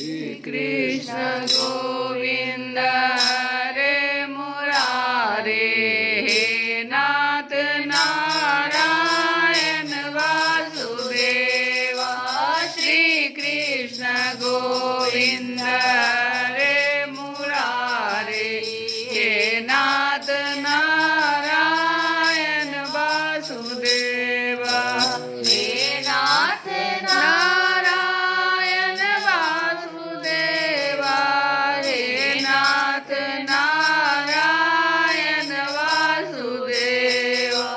कृष्ण गोविंद हरे मुरारे, हे नाथ नारायण वासुदेवा। श्री कृष्ण गोविंद हरे मुरारे, हे नाथ नारायण वासुदेवा। हे नाथ नारायण वासुदेवा, हे नाथ नारायण वासुदेवा,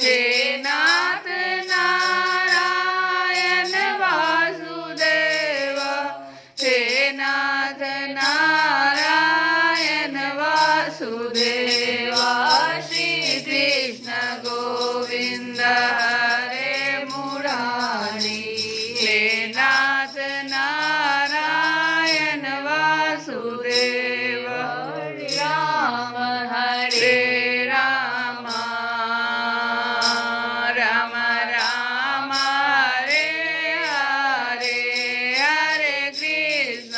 हे नाथ नारायण वासुदेवा, हे नाथ नारायण वासुदेवा। श्री कृष्ण गोविंद हरे मुरारी, हे नाथ नारायण वासुदेवा। राम हरे राम, राम राम हरे हरे, हरे कृष्ण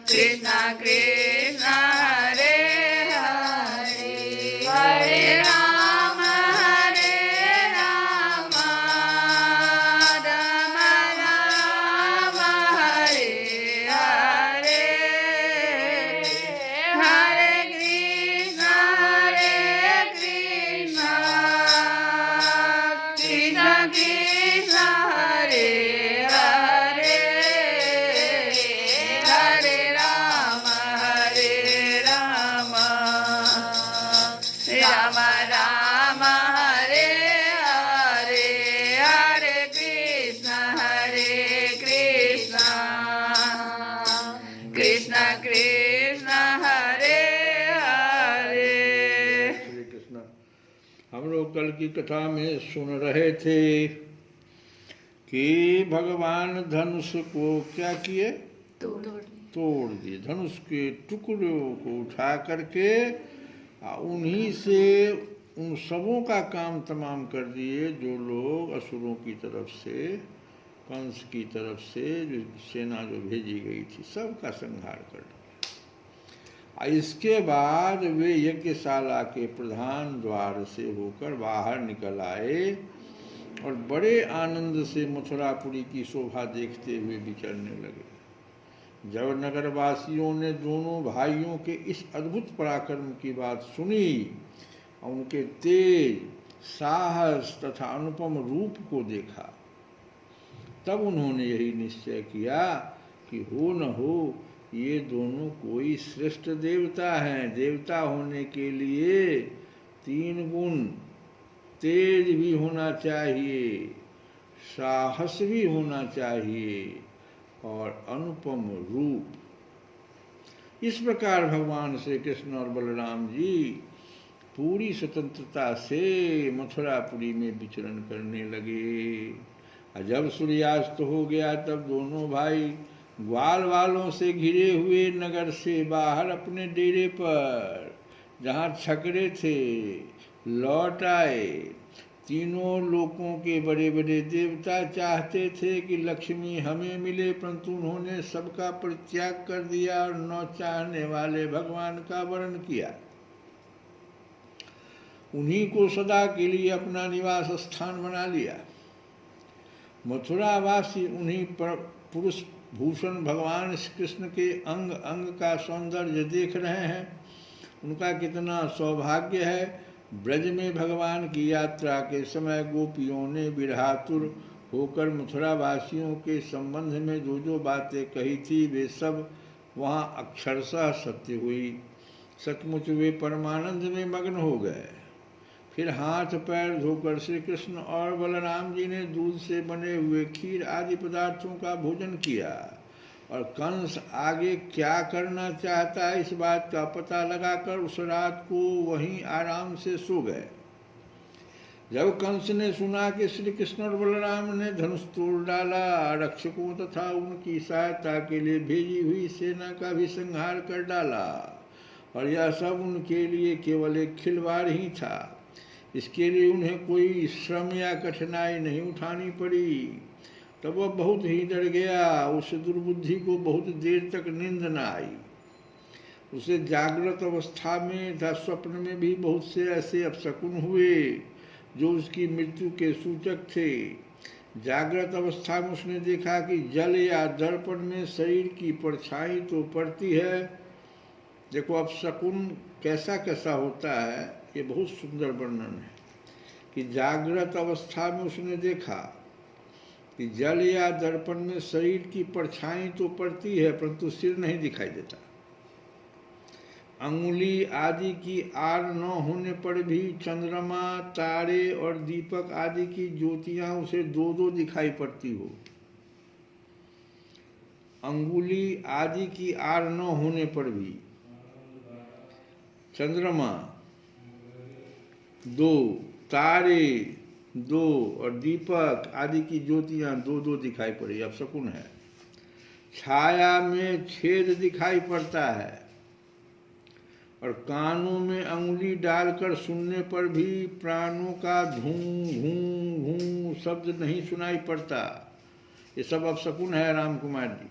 कृष्ण कृष्ण हरे हरे, हरे राम राम, राम राम हरे हरे, हरे कृष्ण कृष्ण कृष्ण हरे हरे, हरे राम राम, राम राम हरे हरे, हरे कृष्ण कृष्ण कृष्ण हरे हरे। श्री कृष्ण। हम लोग कल की कथा में सुन रहे थे कि भगवान धनुष को क्या किए? तोड़ दिए। धनुष के टुकड़ों को उठा करके उन्हीं से उन सबों का काम तमाम कर दिए जो लोग असुरों की तरफ से, कंस की तरफ से जो सेना जो भेजी गई थी, सबका संहार कर दिया। इसके बाद वे यज्ञशाला के प्रधान द्वार से होकर बाहर निकल आए और बड़े आनंद से मथुरापुरी की शोभा देखते हुए विचरने लगे। जब नगरवासियों ने दोनों भाइयों के इस अद्भुत पराक्रम की बात सुनी और उनके तेज साहस तथा अनुपम रूप को देखा, तब उन्होंने यही निश्चय किया कि हो न हो ये दोनों कोई श्रेष्ठ देवता हैं। देवता होने के लिए 3 गुण, तेज भी होना चाहिए, साहस भी होना चाहिए और अनुपम रूप। इस प्रकार भगवान श्री कृष्ण और बलराम जी पूरी स्वतंत्रता से मथुरापुरी में विचरण करने लगे। जब सूर्यास्त हो गया तब दोनों भाई ग्वाल वालों से घिरे हुए नगर से बाहर अपने डेरे पर जहाँ छकड़े थे लौट आए। तीनों लोकों के बड़े बड़े देवता चाहते थे कि लक्ष्मी हमें मिले, परंतु उन्होंने सबका परित्याग कर दिया और न चाहने वाले भगवान का वरण किया। उन्हीं को सदा के लिए अपना निवास स्थान बना लिया। मथुरावासी उन्हीं पुरुष भूषण भगवान श्री कृष्ण के अंग अंग का सौंदर्य देख रहे हैं। उनका कितना सौभाग्य है। ब्रज में भगवान की यात्रा के समय गोपियों ने विरहातुर होकर मथुरावासियों के संबंध में जो जो बातें कही थी वे सब वहाँ अक्षरशः सत्य हुई। सचमुच वे परमानंद में मग्न हो गए। फिर हाथ पैर धोकर श्री कृष्ण और बलराम जी ने दूध से बने हुए खीर आदि पदार्थों का भोजन किया और कंस आगे क्या करना चाहता है इस बात का पता लगाकर उस रात को वहीं आराम से सो गए। जब कंस ने सुना कि श्री कृष्ण और बलराम ने धनुष तोड़ डाला, रक्षकों तथा उनकी सहायता के लिए भेजी हुई सेना का भी संहार कर डाला और यह सब उनके लिए केवल एक खिलवाड़ ही था, इसके लिए उन्हें कोई श्रम या कठिनाई नहीं उठानी पड़ी। तब वह बहुत ही डर गया। उस दुर्बुद्धि को बहुत देर तक नींद न आई। उसे जागृत अवस्था में तथा स्वप्न में भी बहुत से ऐसे अपशकुन हुए जो उसकी मृत्यु के सूचक थे। जागृत अवस्था में उसने देखा कि जल या दर्पण में शरीर की परछाई तो पड़ती है। देखो अपशकुन कैसा कैसा होता है, ये बहुत सुंदर वर्णन है कि जागृत अवस्था में उसने देखा कि जल या दर्पण में शरीर की परछाई तो पड़ती है परंतु सिर नहीं दिखाई देता। अंगुली आदि की आड़ न होने पर भी चंद्रमा, तारे और दीपक आदि की ज्योतियां उसे दो दो दिखाई पड़ती हो। अंगुली आदि की आड़ न होने पर भी चंद्रमा दो, तारे दो और दीपक आदि की ज्योतियां दो दो दिखाई पड़ी, अपशकुन है। छाया में छेद दिखाई पड़ता है और कानों में अंगुली डालकर सुनने पर भी प्राणों का धूं घूं घूं शब्द नहीं सुनाई पड़ता। ये सब अपशकुन है राम कुमार जी।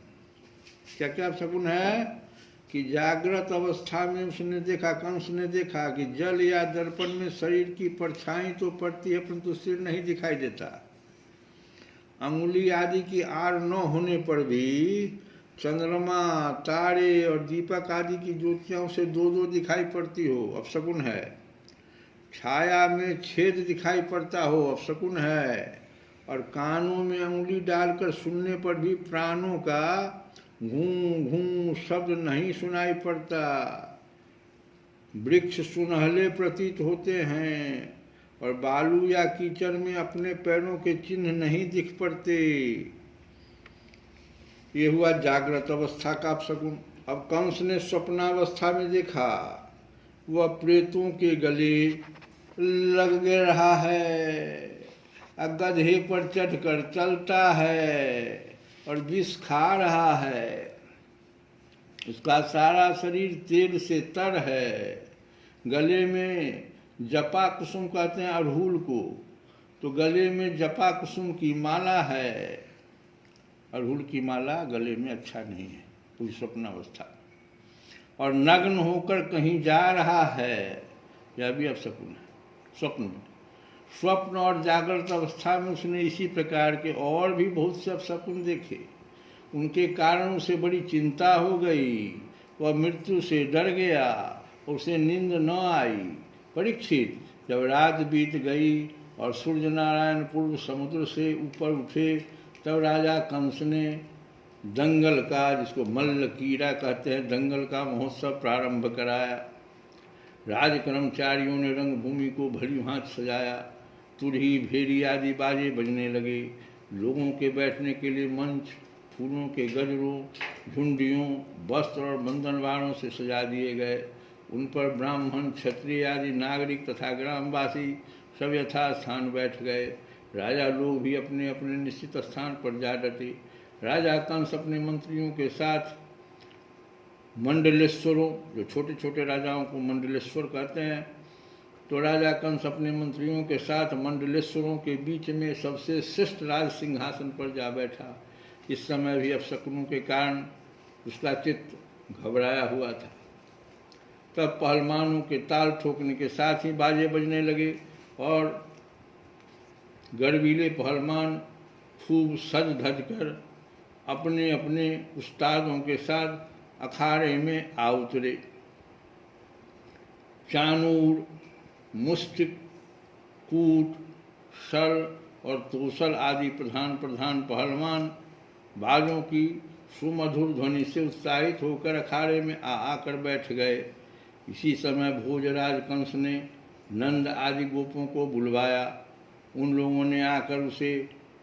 क्या क्या अपशकुन है कि जागृत अवस्था में उसने देखा, कंस ने देखा कि जल या दर्पण में शरीर की परछाई तो पड़ती है परंतु सिर नहीं दिखाई देता। अंगुली आदि की आड़ न होने पर भी चंद्रमा, तारे और दीपक आदि की ज्योतियां उसे दो दो दिखाई पड़ती हो, अपशकुन है। छाया में छेद दिखाई पड़ता हो, अपशकुन है। और कानों में अंगुली डालकर सुनने पर भी प्राणों का घूं घूं शब्द नहीं सुनाई पड़ता। वृक्ष सुनहले प्रतीत होते हैं और बालू या कीचड़ में अपने पैरों के चिन्ह नहीं दिख पड़ते। ये हुआ जागृत अवस्था का अपशकुन। अब कंस ने स्वप्नावस्था में देखा वह प्रेतों के गले लग रहा है, गधे पर चढ़कर चलता है और विष खा रहा है। उसका सारा शरीर तेल से तर है। गले में जपा कुसुम कहते हैं अड़हुल को, तो गले में जपा कुसुम की माला है। अड़हुल की माला गले में अच्छा नहीं है, कोई स्वप्नावस्था। और नग्न होकर कहीं जा रहा है, यह भी अपशकुन है स्वप्न में। स्वप्न और जागृत अवस्था में उसने इसी प्रकार के और भी बहुत से अपशकुन देखे। उनके कारण उसे बड़ी चिंता हो गई। वह मृत्यु से डर गया, उसे नींद न आई। परीक्षित, जब रात बीत गई और सूर्य नारायण पूर्व समुद्र से ऊपर उठे तब राजा कंस ने दंगल का, जिसको मल्ल कीड़ा कहते हैं, दंगल का महोत्सव प्रारंभ कराया। राज कर्मचारियों ने रंगभूमि को भली भांति सजाया। तुरही, भेरी आदि बाजे बजने लगे। लोगों के बैठने के लिए मंच फूलों के गजरों, झुंडियों, वस्त्र और बंधनवारों से सजा दिए गए। उन पर ब्राह्मण, क्षत्रिय आदि नागरिक तथा ग्रामवासी सब यथास्थान बैठ गए। राजा लोग भी अपने अपने निश्चित स्थान पर जा डटे। राजा कंस अपने मंत्रियों के साथ मंडलेश्वरों, जो छोटे छोटे राजाओं को मंडलेश्वर कहते हैं, तो राजा कंस अपने मंत्रियों के साथ मंडलेश्वरों के बीच में सबसे श्रेष्ठ राज सिंहासन पर जा बैठा। इस समय भी अपशकुनों के कारण उसका चित्त घबराया हुआ था। तब पहलवानों के ताल ठोकने के साथ ही बाजे बजने लगे और गर्वीले पहलवान खूब सज धज कर अपने अपने उस्तादों के साथ अखाड़े में आ उतरे। चानूर, मुष्टिक, कूट, शर और तोसल आदि प्रधान प्रधान पहलवान बाजों की सुमधुर ध्वनि से उत्साहित होकर अखाड़े में आकर बैठ गए। इसी समय भोजराज कंस ने नंद आदि गोपों को बुलवाया। उन लोगों ने आकर उसे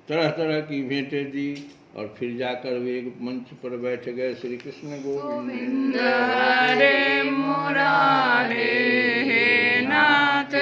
तरह तरह की भेंटें दी और फिर जाकर वे एक मंच पर बैठ गए। श्री कृष्ण गोविंद हरे मुरारे, हे नाथ